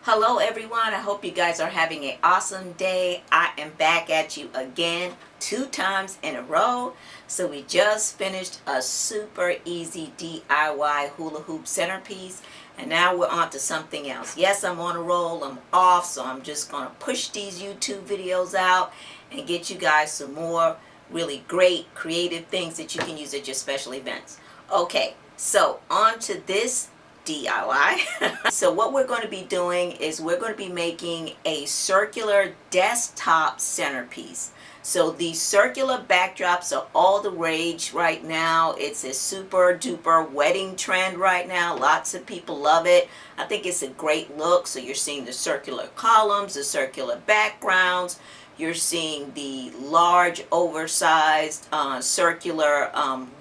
Hello everyone, I hope you guys are having an awesome day. I am back at you again 2 times in a row. So we just finished a super easy DIY hula hoop centerpiece, and now we're on to something else. Yes, I'm on a roll, I'm off, so I'm just going to push these YouTube videos out and get you guys some more really great creative things that you can use at your special events. Okay, so on to this DIY. So what we're going to be doing is we're going to be making a circular desktop centerpiece. So these circular backdrops are all the rage right now. It's a super duper wedding trend right now. Lots of people love it. I think it's a great look. So you're seeing the circular columns, the circular backgrounds. You're seeing the large oversized circular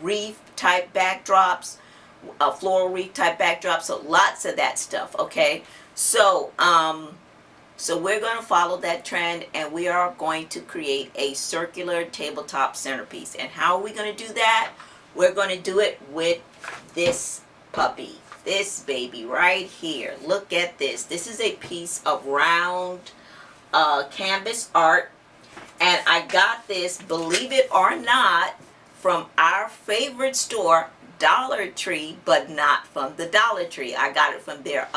wreath type backdrops, floral wreath type backdrop, so lots of that stuff. Okay, so we're going to follow that trend, and we are going to create a circular tabletop centerpiece. And how are we going to do that? We're going to do it with this puppy, this baby right here. Look at this. This is a piece of round canvas art, and I got this, believe it or not, from our favorite store, Dollar Tree, but not from the Dollar Tree. I got it from their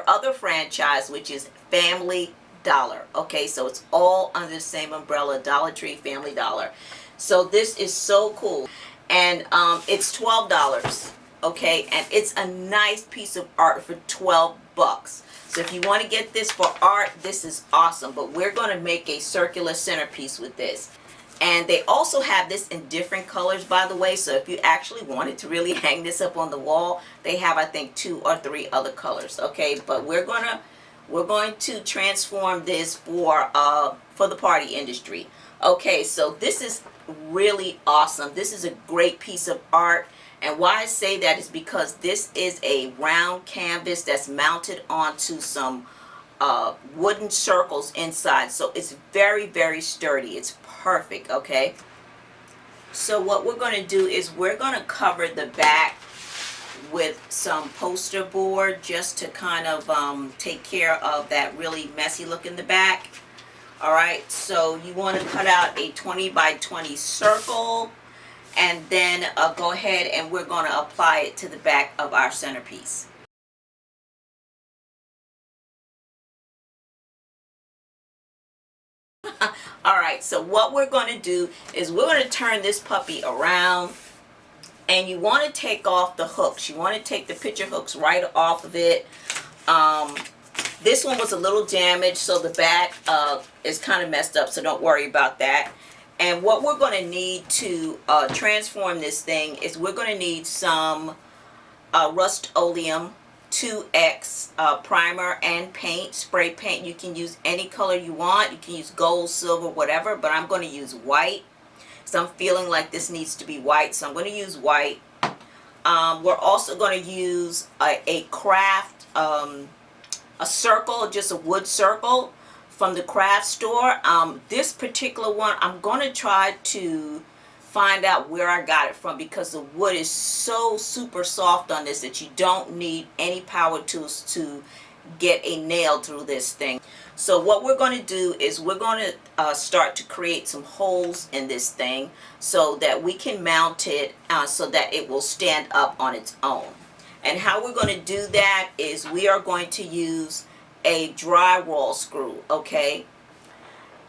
other franchise, which is Family Dollar. Okay, so it's all under the same umbrella, Dollar Tree, Family Dollar. So this is so cool, and it's $12. Okay, and it's a nice piece of art for 12 bucks. So if you want to get this for art, this is awesome. But we're going to make a circular centerpiece with this. And they also have this in different colors, by the way. So if you actually wanted to really hang this up on the wall, they have, I think, 2 or 3 other colors. Okay, but we're going to transform this for the party industry. Okay, so this is really awesome. This is a great piece of art. And why I say that is because this is a round canvas that's mounted onto some wooden circles inside. So it's very, very sturdy. It's perfect. Okay, so what we're going to do is we're going to cover the back with some poster board just to kind of take care of that really messy look in the back. All right, so you want to cut out a 20 by 20 circle, and then go ahead and we're going to apply it to the back of our centerpiece. Alright, so what we're going to do is we're going to turn this puppy around, and you want to take off the hooks. You want to take the picture hooks right off of it. This one was a little damaged, so the back is kind of messed up, so don't worry about that. And what we're going to need to transform this thing is we're going to need some Rustoleum 2X primer and paint, spray paint. You can use any color you want. You can use gold, silver, whatever, but I'm going to use white. So I'm feeling like this needs to be white, so I'm going to use white. We're also going to use a craft, a circle, just a wood circle from the craft store. This particular one, I'm going to try to find out where I got it from, because the wood is so super soft on this that you don't need any power tools to get a nail through this thing. So what we're going to do is we're going to start to create some holes in this thing so that we can mount it so that it will stand up on its own. And how we're going to do that is we are going to use a drywall screw, okay,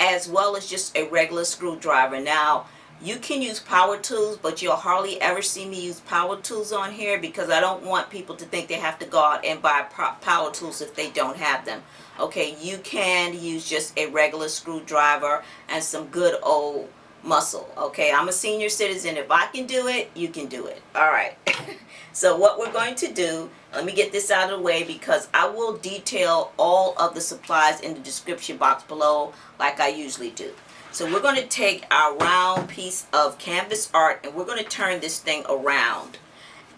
as well as just a regular screwdriver. Now, you can use power tools, but you'll hardly ever see me use power tools on here, because I don't want people to think they have to go out and buy power tools if they don't have them. Okay, you can use just a regular screwdriver and some good old muscle. Okay, I'm a senior citizen. If I can do it, you can do it. All right. So what we're going to do, let me get this out of the way, because I will detail all of the supplies in the description box below like I usually do. So we're going to take our round piece of canvas art, and we're going to turn this thing around.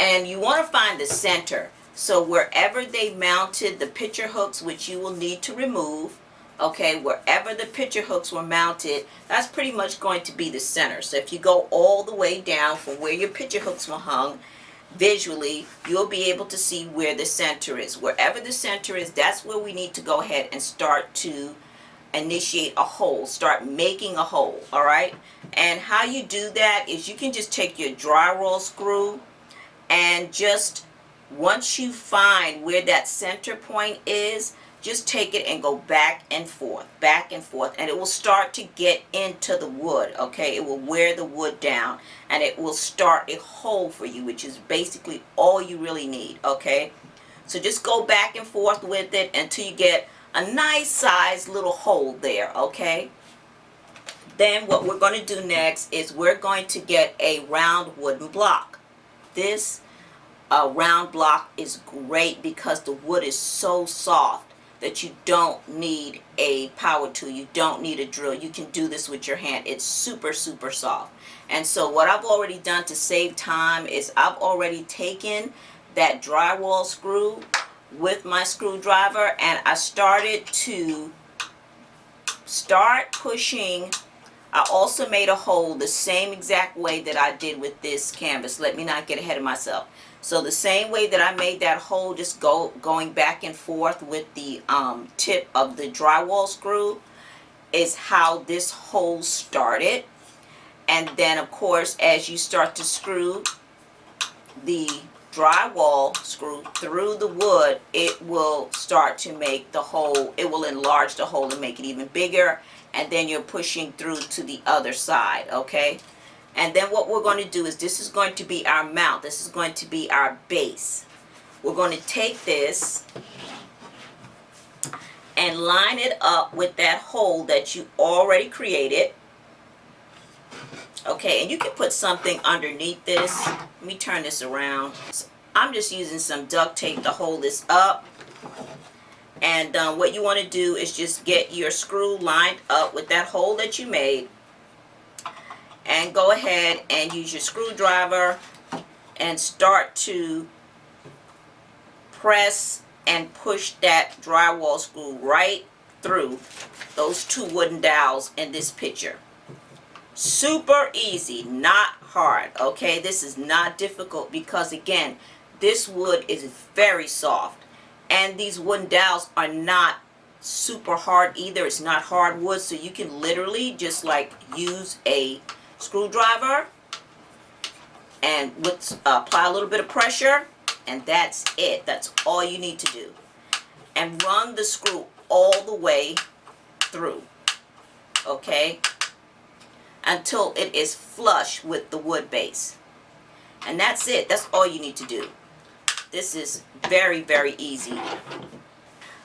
And you want to find the center. So wherever they mounted the picture hooks, which you will need to remove, okay, wherever the picture hooks were mounted, that's pretty much going to be the center. So if you go all the way down from where your picture hooks were hung, visually, you'll be able to see where the center is. Wherever the center is, that's where we need to go ahead and start to initiate a hole, start making a hole. All right, and how you do that is you can just take your drywall screw and just, once you find where that center point is, just take it and go back and forth, and it will start to get into the wood. Okay, it will wear the wood down, and it will start a hole for you, which is basically all you really need. Okay, so just go back and forth with it until you get a nice sized little hole there. Okay, then what we're going to do next is we're going to get a round wooden block. This round block is great because the wood is so soft that you don't need a power tool, you don't need a drill. You can do this with your hand. It's super soft. And so what I've already done to save time is I've already taken that drywall screw with my screwdriver, and I started to pushing. I also made a hole the same exact way that I did with this canvas. Let me not get ahead of myself. So the same way that I made that hole, just going back and forth with the tip of the drywall screw, is how this hole started. And then of course, as you start to screw the drywall screw through the wood, it will start to make the hole, it will enlarge the hole and make it even bigger, and then you're pushing through to the other side. Okay, and then what we're going to do is, this is going to be our mount, this is going to be our base. We're going to take this and line it up with that hole that you already created. Okay, and you can put something underneath this. Let me turn this around. So I'm just using some duct tape to hold this up. And what you want to do is just get your screw lined up with that hole that you made, and go ahead and use your screwdriver and start to press and push that drywall screw right through those two wooden dowels in this picture. Super easy, not hard. Okay, this is not difficult because again, this wood is very soft, and these wooden dowels are not super hard either. It's not hardwood, so you can literally just like use a screwdriver and apply a little bit of pressure, and that's it. That's all you need to do, and run the screw all the way through. Okay, until it is flush with the wood base, and that's it. That's all you need to do. This is very easy.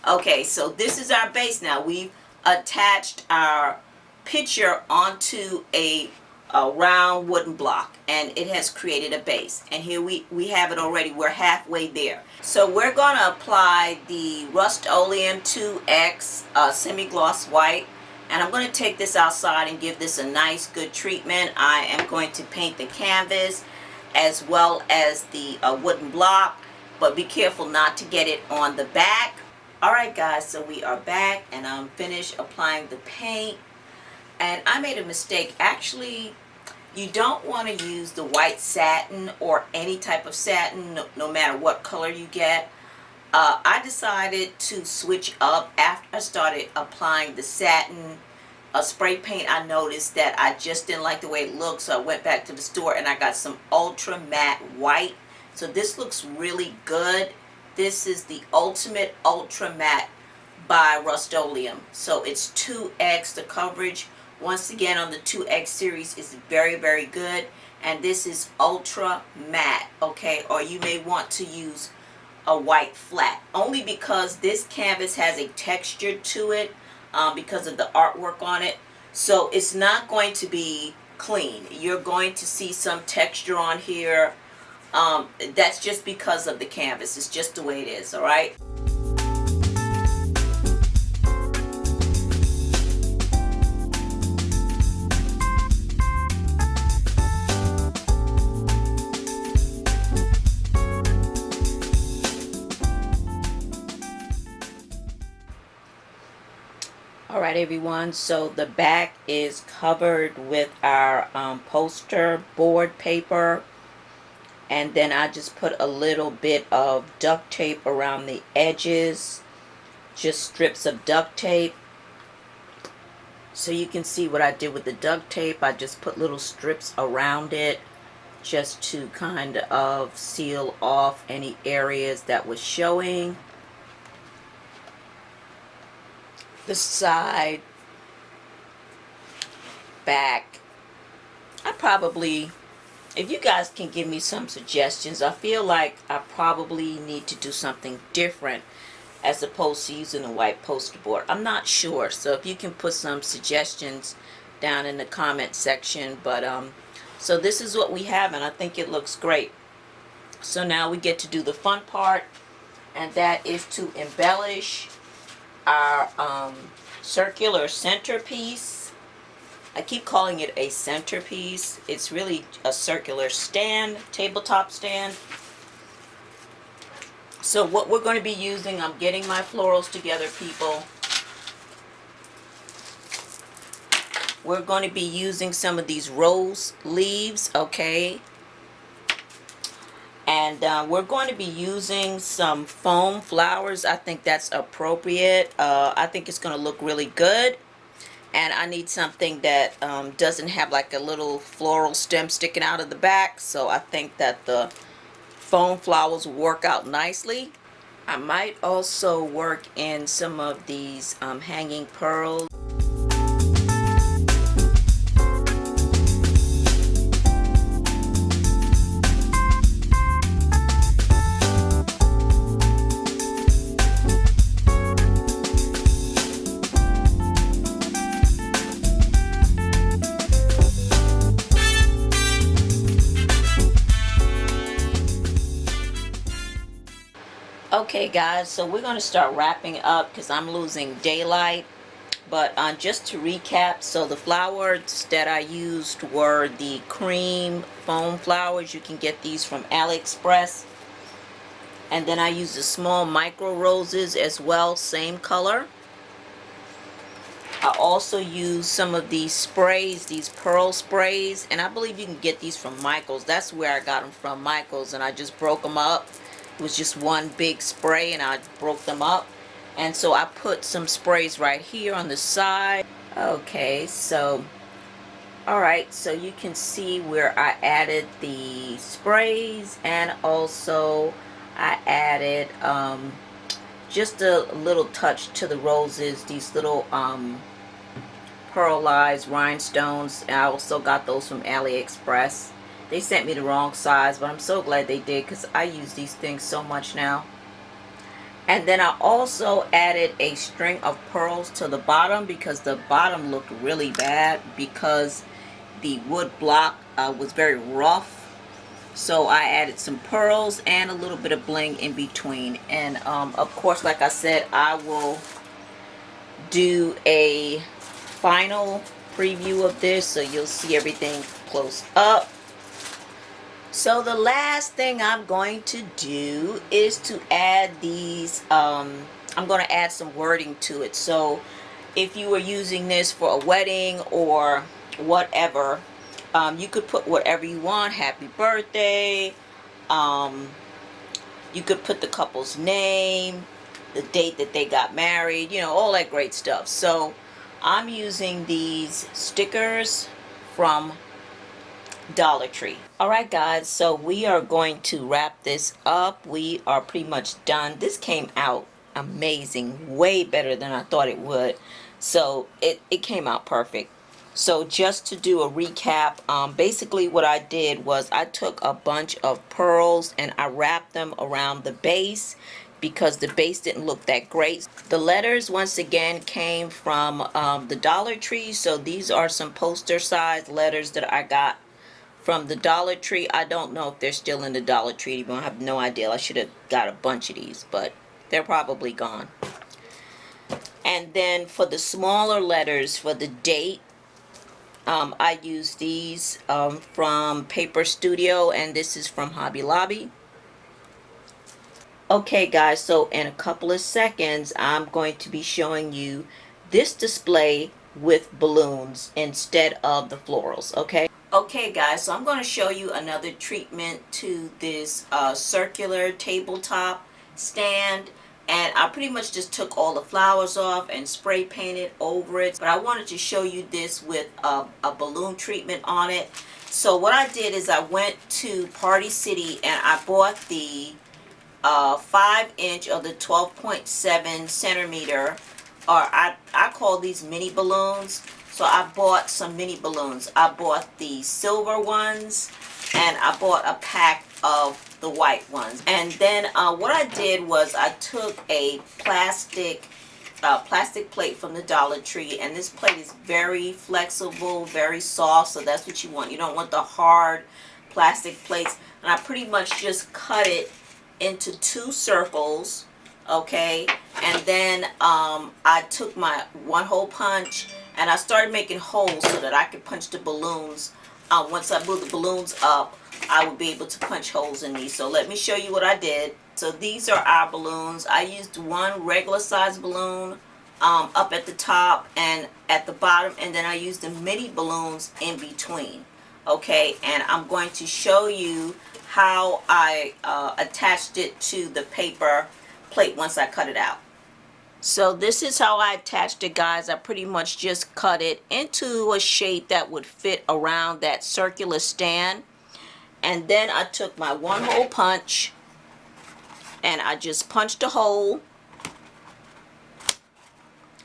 Okay, so this is our base now. We've attached our picture onto a round wooden block, and it has created a base, and here we have it already. We're halfway there. So we're going to apply the Rustoleum 2X semi-gloss white, and I'm going to take this outside and give this a nice good treatment. I am going to paint the canvas as well as the wooden block, but be careful not to get it on the back. Alright guys, so we are back, and I'm finished applying the paint, and I made a mistake. Actually, you don't want to use the white satin or any type of satin, no matter what color you get. I decided to switch up after I started applying the satin spray paint. I noticed that I just didn't like the way it looked, so I went back to the store and I got some ultra matte white. So this looks really good. This is the Ultimate Ultra Matte by Rustoleum. So it's 2X. The coverage, once again, on the 2X series is very good. And this is Ultra Matte, okay? Or you may want to use a white flat, only because this canvas has a texture to it because of the artwork on it. So it's not going to be clean. You're going to see some texture on here. That's just because of the canvas. It's just the way it is, all right? Alright everyone, so the back is covered with our poster board paper. And then I just put a little bit of duct tape around the edges, just strips of duct tape. So you can see what I did with the duct tape. I just put little strips around it just to kind of seal off any areas that was showing. The side, back. I probably, if you guys can give me some suggestions, I feel like I probably need to do something different as opposed to using a white poster board. I'm not sure, so if you can put some suggestions down in the comment section. But so this is what we have, and I think it looks great. So now we get to do the fun part, and that is to embellish our circular centerpiece. I keep calling it a centerpiece. It's really a circular stand, tabletop stand. So what we're going to be using, I'm getting my florals together, people. We're going to be using some of these rose leaves, okay? And we're going to be using some foam flowers. I think that's appropriate. I think it's going to look really good. And I need something that doesn't have like a little floral stem sticking out of the back. So I think that the foam flowers will work out nicely. I might also work in some of these hanging pearls. Okay guys, so we're going to start wrapping up because I'm losing daylight. But just to recap, so the flowers that I used were the cream foam flowers. You can get these from AliExpress. And then I used the small micro roses as well, same color. I also used some of these sprays, these pearl sprays, and I believe you can get these from Michaels. That's where I got them from, Michaels, and I just broke them up. It was just one big spray and I broke them up. And so I put some sprays right here on the side. Okay, so alright, so you can see where I added the sprays, and also I added just a little touch to the roses, these little pearlized rhinestones. I also got those from AliExpress. They sent me the wrong size, but I'm so glad they did because I use these things so much now. And then I also added a string of pearls to the bottom because the bottom looked really bad because the wood block was very rough. So I added some pearls and a little bit of bling in between. And of course, like I said, I will do a final preview of this so you'll see everything close up. So the last thing I'm going to do is to add these, I'm going to add some wording to it. So if you were using this for a wedding or whatever, you could put whatever you want. Happy birthday. You could put the couple's name, the date that they got married, you know, all that great stuff. So I'm using these stickers from Dollar Tree. Alright guys, so we are going to wrap this up. We are pretty much done. This came out amazing, way better than I thought it would. So it came out perfect. So just to do a recap, basically what I did was I took a bunch of pearls and I wrapped them around the base because the base didn't look that great. The letters once again came from the Dollar Tree. So these are some poster size letters that I got from the Dollar Tree. I don't know if they're still in the Dollar Tree. I have no idea. I should have got a bunch of these, but they're probably gone. And then for the smaller letters, for the date, I used these from Paper Studio, and this is from Hobby Lobby. Okay guys, so in a couple of seconds, I'm going to be showing you this display with balloons instead of the florals, okay? Okay guys, so I'm going to show you another treatment to this circular tabletop stand, and I pretty much just took all the flowers off and spray painted over it, but I wanted to show you this with a balloon treatment on it. So what I did is I went to Party City and I bought the 5-inch of the 12.7 centimeter, or I call these mini balloons. So I bought some mini balloons. I bought the silver ones and I bought a pack of the white ones. And then what I did was I took a plastic plate from the Dollar Tree, and this plate is very flexible, very soft, so that's what you want. You don't want the hard plastic plates. And I pretty much just cut it into 2 circles, okay? And then I took my 1-hole punch and I started making holes so that I could punch the balloons. Once I moved the balloons up, I would be able to punch holes in these. So let me show you what I did. So these are our balloons. I used one regular size balloon up at the top and at the bottom, and then I used the mini balloons in between. Okay, and I'm going to show you how I attached it to the paper plate once I cut it out. So this is how I attached it, guys. I pretty much just cut it into a shape that would fit around that circular stand. And then I took my 1-hole punch and I just punched a hole.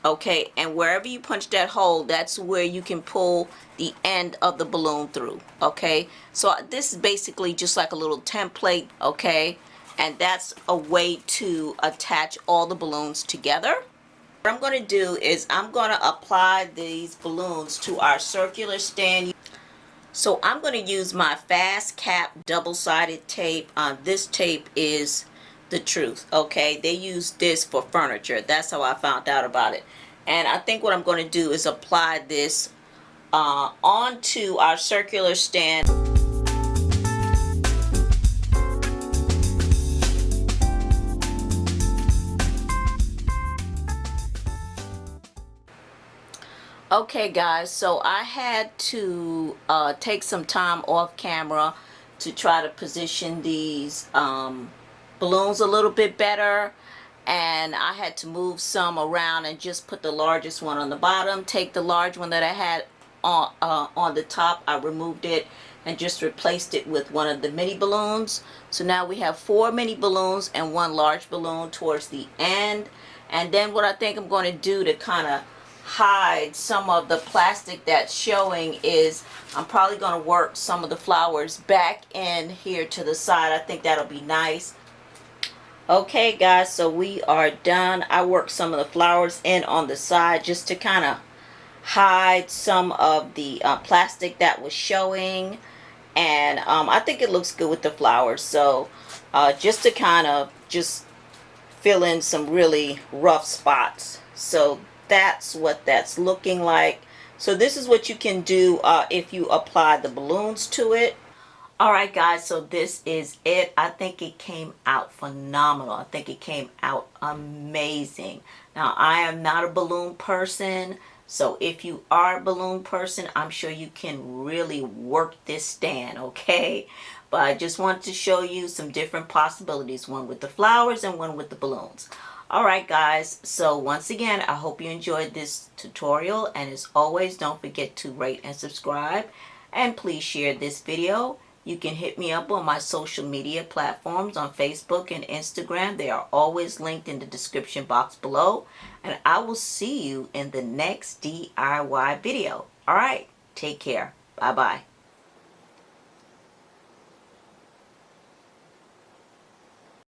Okay, and wherever you punch that hole, that's where you can pull the end of the balloon through. Okay, so this is basically just like a little template, okay? And that's a way to attach all the balloons together. What I'm going to do is I'm going to apply these balloons to our circular stand. So I'm going to use my Fastcap double-sided tape. This tape is the truth, okay? They use this for furniture. That's how I found out about it. And I think what I'm going to do is apply this onto our circular stand. Okay guys, so I had to take some time off camera to try to position these balloons a little bit better, and I had to move some around and just put the largest one on the bottom, take the large one that I had on the top, I removed it and just replaced it with one of the mini balloons. So now we have 4 mini balloons and 1 large balloon towards the end. And then what I think I'm going to do to kind of hide some of the plastic that's showing is I'm probably going to work some of the flowers back in here to the side. I think that'll be nice. Okay guys, so we are done. I worked some of the flowers in on the side just to kind of hide some of the plastic that was showing, and I think it looks good with the flowers. So just to kind of just fill in some really rough spots. So that's what that's looking like. So this is what you can do if you apply the balloons to it. Alright guys, so this is it. I think it came out phenomenal. I think it came out amazing. Now I am not a balloon person, so if you are a balloon person, I'm sure you can really work this stand, okay? But I just wanted to show you some different possibilities, one with the flowers and one with the balloons. Alright guys, so once again, I hope you enjoyed this tutorial, and as always, don't forget to rate and subscribe, and please share this video. You can hit me up on my social media platforms on Facebook and Instagram. They are always linked in the description box below, and I will see you in the next DIY video. Alright, take care. Bye bye.